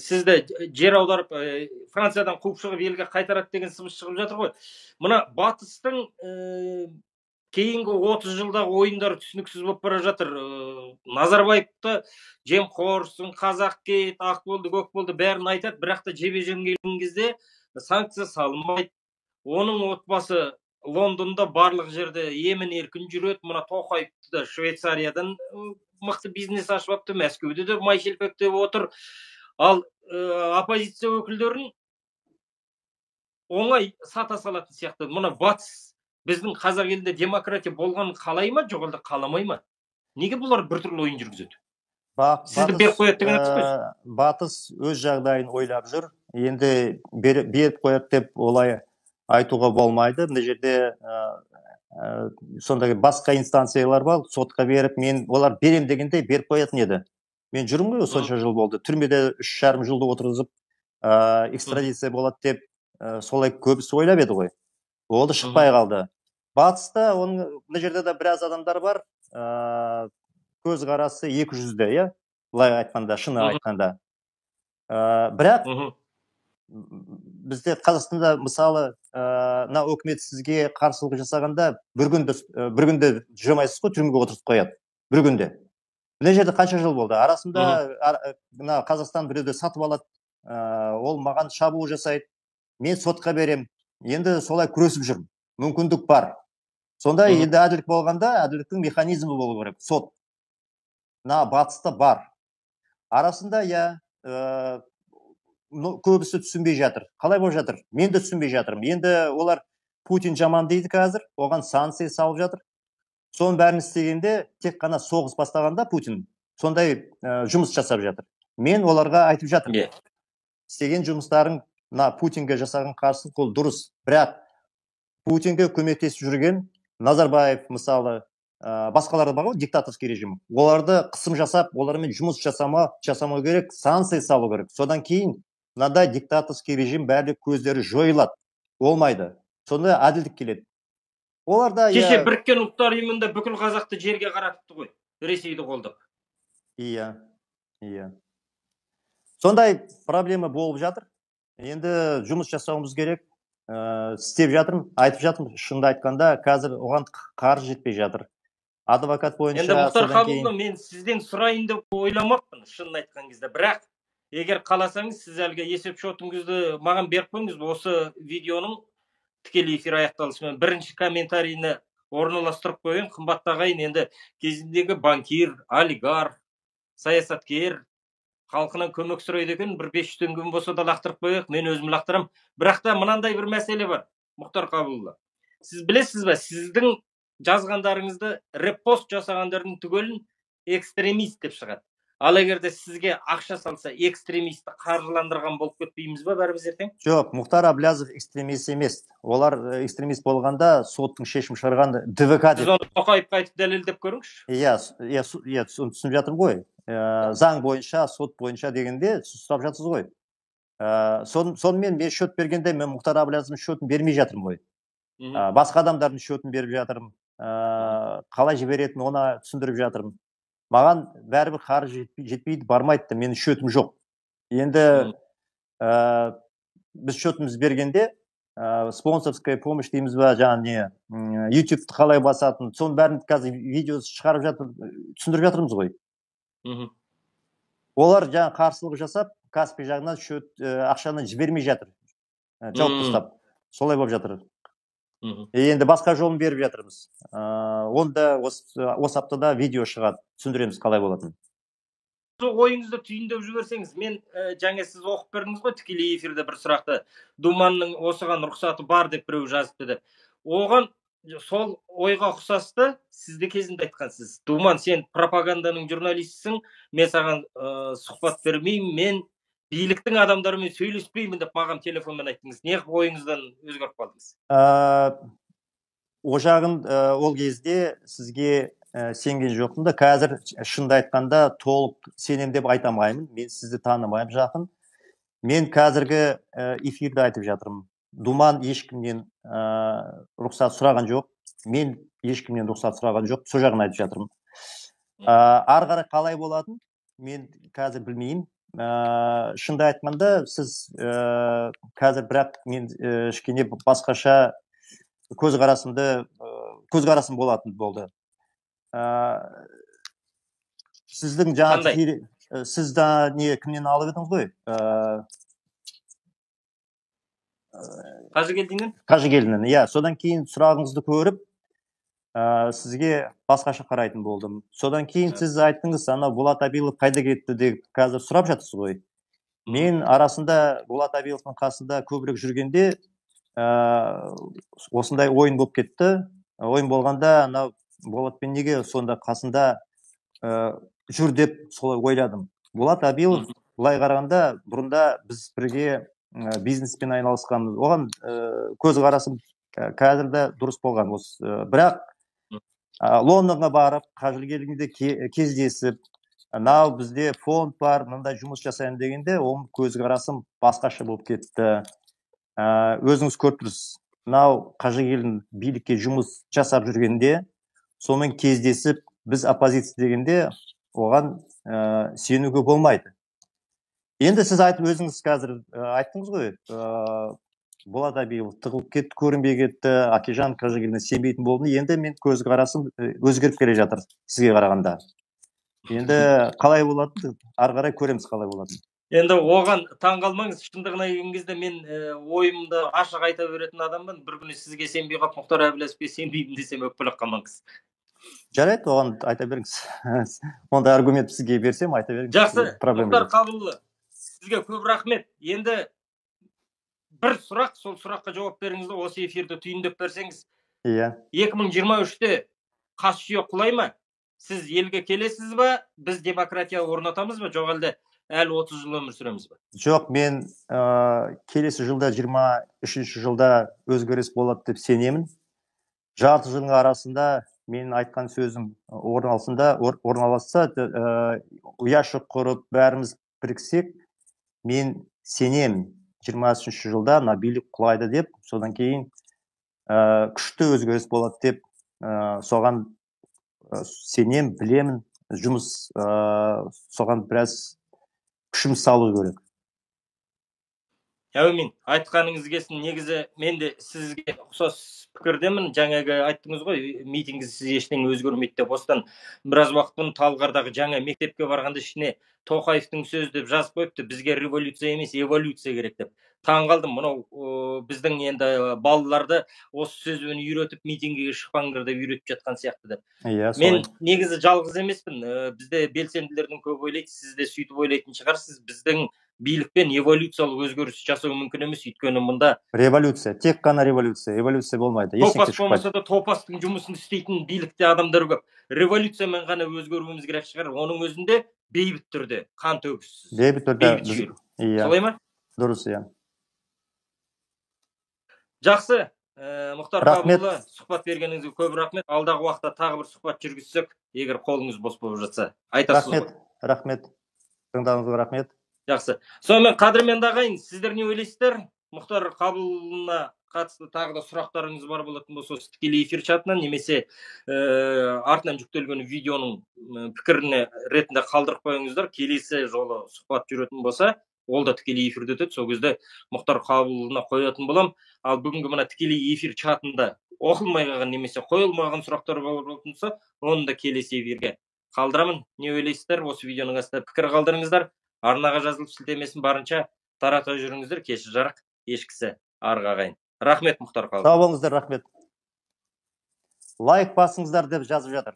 сізді жер аударып Франциядан қуып шығып елге қайтарады деген сыбыс шығып жатыр ғой. Мына батыстың кейінгі 30 жылдағы ойындары түсініксіз болып бара жатыр. Назарбаевты жемқорсың, қазақ кет, ақ болды, көк болды бәрін айтады, бірақ та жебе-жем келген кезде санкция салынбайды. Оның отбасы Лондонда барлық жерде емін-еркін жүреді. Мына Тоқаевты да Швейцариядан мықты бизнес ашып алыпты, Мәскеуде де май шелпектеп отыр. Ал оппозиция өкілдерін оңай сата салатын сияқты. Мына батыс біздің қазақ елінде демократия болғанын қалай ма, жоқ әлде қаламай ма? Неге бұлар біртүрлі ойын жүргізеді? Сізді беріп қояды деген айтып Батыс өз жағдайын ойлап жүр. Енді беріп қояды деп олай айтуға болмайды. Мына жерде сондай басқа инстанциялар бар, сотқа беріп, мен олар берем дегенде беріп қоятын еді. Мен жүрмін ғой, сонша жыл болды. Түрмеде 3,5 жылды отырғызып, экстрадиция болады деп, солай көбісі ойлап еді ғой. Ол да шықпай қалды. Батыста мына жерде де біраз адамдар бар, көз қарасы 200-де, иә? Былай айтқанда, шыны айтқанда. Бірақ бізде Қазақстанда мысалы мына өкімет сізге қарсылық жасағанда бір күнде жүрмайсыз ғой, түрмеге отырып қояды. Бір күнде. Мына жерде қанша жыл болды? Арасында мына Қазақстан біреуді сатып алады, ол маған шабуыл жасайды, мен сотқа берем. Енді солай күресіп жүрмін. Мүмкіндік бар. Сонда енді әділдік болғанда, әділдіктің механизмі болу керек. Сот. Мына батыста бар. Арасында көбісі түсінбей жатыр. Қалай болып жатыр? Мен де түсінбей жатырмын. Енді олар Путин жаман дейді қазір, оған санкция салып жатыр. Соның бәрін істегенде, тек қана соғыс бастағанда Путин сондай жұмыс жасап жатыр. Мен оларға айтып жатырмын. Істеген жұмыстарын Путинге жасаған қарсылық ол дұрыс. Бірақ Путинге көмектесіп жүрген Назарбаев мысалы, басқалары бар ғой, диктаторский режим. Оларды қысым жасап, олармен жұмыс жасамау керек, санкция салу керек. Содан кейін мынадай диктаторский режим бәрі көздері жойылады. Болмайды. Сонда әділдік келеді. Оларда кеше Біріккен ұлттар ұйымында бүкіл қазақты жерге қаратыпты ғой, Ресейді қолдап. Иә. Сондай проблема болып жатыр. Енді жұмыс жасауымыз керек. Істеп жатырмын, айтып жатырмын, шынды айтқанда, қазір оған қаржы жетпей жатыр. Адвокат бойынша... Енді Мұхтар Қабылұлы, мен сізден сұрайын деп ойламаппын, шынын айтқан кезде. Бірақ, егер қаласаңыз, сіз әлгі есеп шотыңызды маған беріп қойыңыз, осы видеоның тікелей эфир аяқталысымен бірінші комментарийні орналастырып қойын. Қымбатты ағайын, енді кезіндегі банкир, олигарх, саясаткер, халқынан көмек сұрайды екен, бір 500 теңге болса да лақтырып қояйық, мен өзім лақтырам. Бірақ та мынандай бір мәселе бар, Мұхтар Қабылұлы. Сіз білесіз бе, сіздің жазғандарыңызды репост жасағандардың түгелін экстремист деп шығады. Ал егерде сізге ақша салса, экстремистті қаржыландырған болып кетпейміз ба бәріміз ертең? Жоқ, Мұхтар Әблязов экстремист емес. Олар экстремист болғанда соттың шешім шығарған ДВК деп. Сіз оны Тоқаевқа айтып дәлелдеп көріңізші. Иә, түсініп жатырмын ғой. Заң бойынша, сот бойынша дегенде сұрап жатсыз ғой. Сонымен мен шөт бергенде, мен Мұхтар Әблязовтың шөтін бермей жатырмын ғой. Басқа адамдардың шөтін беріп жатырмын. Қалай жіберетін оны түсіндіріп жатырмын. Маған бәрібір қаржы жетпейді, бармайды, менің шөтім жоқ. Енді біз шөтіміз бергенде, спонсорская помощь дейміз ба, жаңа YouTube-ті қалай басатын, соның бәрін қазір видеосы шығарып жатыр, түсіндіріп жатырмыз ғой. Олар жаңа қарсылық жасап, Каспий жағынан ақшаны жібермей жатыр. Жауып тастап. Солай болып жатыр. Енді басқа жолын беріп жатырмыз. Онда осы аптада видео шығады. Түсіндіреміз қалай болатын. Ойыңызды түйіндеп жіберсеңіз, мен жаңа сіз оқып бердіңіз ғой тікелей эфирде бір сұрақты. Думанның осыған рұқсаты бар деп біреу жазыпты деп. Оған сол ойға ұқсасты, сізде кезінде айтқансыз. Думан, сен пропаганданың журналистісің, мен саған сұхбат бермеймін, мен биліктің адамдарымен сөйлеспеймін деп маған телефонмен айттыңыз. Не ойыңыздан өзгеріп қалдыңыз? О жағын ол кезде сізге сенген жоқпын да, қазір шынды айтқанда толық сенем деп айтамаймын. Мен сізді танымаймын жақын. Мен қазіргі эфирді айтып жатырмын. Думан ешкімнен рұқсат сұраған жоқ. Мен ешкімнен рұқсат сұраған жоқ. Сол жағын айтып жатырмын. Ары қарай қалай болатын, мен қазір білмеймін. шынды айтқанда сіз қазір бірақ мен кішкене басқаша көзқарасым болатын болды. Сіздің Қандай? сіз не кімнен алып едіңіз ғой? Қажыгелдинен. Иә, содан кейін сұрағыңызды көріп, сізге басқаша қарайтын болдым. Содан кейін сіз айттыңыз, ана Болат Абилов қайда кетті деп қазір сұрап жатырсыз ғой. Мен арасында Болат Абиловтың қасында көбірек жүргенде осындай ойын болып кетті. Ойын болғанда ана Болатпен неге сонда қасында жүр деп солай ойладым. Болат Абилов былай қарағанда бұрында біз бірге бизнеспен айналысқанбыз. Оған көзқарасым қазір де дұрыс болған. Бірақ Лондонға барып, Қажыгелдинде кездесіп, мынау бізде фонд бар, мындай жұмыс жасайын дегенде, оның көзқарасым басқаша болып кетті. Өзіңіз көріп тұрсыз, мынау Қажыгелдин билікке жұмыс жасап жүргенде, сонымен кездесіп, біз оппозиция дегенде, оған сенуге болмайды. Енді сіз өзіңіз қазір айттыңыз ғой, Болат Абилов тығылып кетті, көрінбей кетті, Акижан Қажыгелдинге сенбейтін болды. Енді мен көзқарасым өзгеріп келе жатыр сізге қарағанда. Енді қалай болады? Ары қарай көреміз қалай болады. Енді оған таңғалмаңыз, шындығына келген кезде мен ойымды ашық айта беретін адаммын. Bir күні сізге сенбей қалып, Мұхтар Әбіләсовке сенбеймін десем өкпелеп қалмаңыз. Жарайды, оған айта беріңіз. Онда аргумент сізге берсем айта беріңіз. Жақсы, Мұхтар Қабылұлы, сізге көп рахмет. Енді бір сұрақ, сол сұраққа жауап беріңіз, осы эфирді түйіндеп берсеңіз. Иә. 2023-те қас жүйе құлай ма? Сіз елге келесіз ба? Біз демократия орнатамыз ба? Жоқ әлде әлі 30 жыл өмір сүреміз ба? Жоқ, мен келесі жылда 23-ші жылда өзгеріс болады деп сенемін. Жарты жылдың арасында мен айтқан сөзім орналасса, ұяшық құрып бәріміз біріксек, мен сенемін 23-ші жылда билік құлайды деп, содан кейін күшті өзгеріс болады деп, соған сенем, білемін, жұмыс соған біраз күшім салу керек. Әумин, айтқаныңыз келсін. Негізі мен де сізге ұқсас пікірдемін. Жаңағы айттыңыз ғой, митингісіз ештеңе өзгермейді деп. Осыдан біраз уақыт Талғардағы жаңа мектепке барғанда ішіне Тоқаевтың сөзі деп жазып қойыпты, бізге революция емес, эволюция керек деп. Таңғалдым, мынау біздің енді балаларды осы сөзбен үйретіп, митингіге шықпаңдар деп үйретіп жатқан сияқты деп. Мен негізі жалғыз емеспін. Бізде белсенділердің көп ойлайды, сіз де сөйтіп ойлайтын шығарсыз. Біздің билікпен эволюциялық өзгеріс жасау мүмкін емес, өйткені мұнда революция, тек қана эволюция болмайды. Топас болмаса да топастың жұмысын істейтін билікте адамдар көп. Революциямен ғана өзгеруіміз керек шығар. Оның өзінде бейбіт түрде, қан төгіссіз. Бейбіт түрде. Солай ма? Дұрыс, иә. Жақсы, Мұхтар Қабылұлы, сұхбат бергеніңізге көп рахмет. Алдағы уақытта тағы бір сұхбат жүргізсек, егер қолыңыз бос болып жатса, айтасыз ғой. Рахмет. Тыңдағаныңызға рахмет. Жақсы. Сонымен қадірменді ағайын, сіздер не ойлайсыздар? Мұхтар Қабылұлына қатысты тағы да сұрақтарыңыз бар болатын болса, тікелей эфир чатынан немесе артынан жүктелген видеоның пікіріне ретінде қалдырып қойыңыздар. Келесі жолы сұхбат жүретін болса, ол да тікелей эфирде өтеді. Сол кезде Мұхтар Қабылұлына қоятын болам. Ал бүгінгі мына тікелей эфир чатында оқылмай қалған немесе қойылмаған сұрақтар болатын болса, оны да келесі эфирге қалдырамын. Не ойлайсыздар? Осы видеоның астына пікір қалдырыңыздар. Арнаға жазылып сілтемесін барынша тарата жүріңіздер. Кеші жарық, ешкісі арғы ағайын. Рахмет, Мұхтар Қабылұлы. Сау болыңыздар, рахмет. Лайк басыңыздар деп жазып жатыр.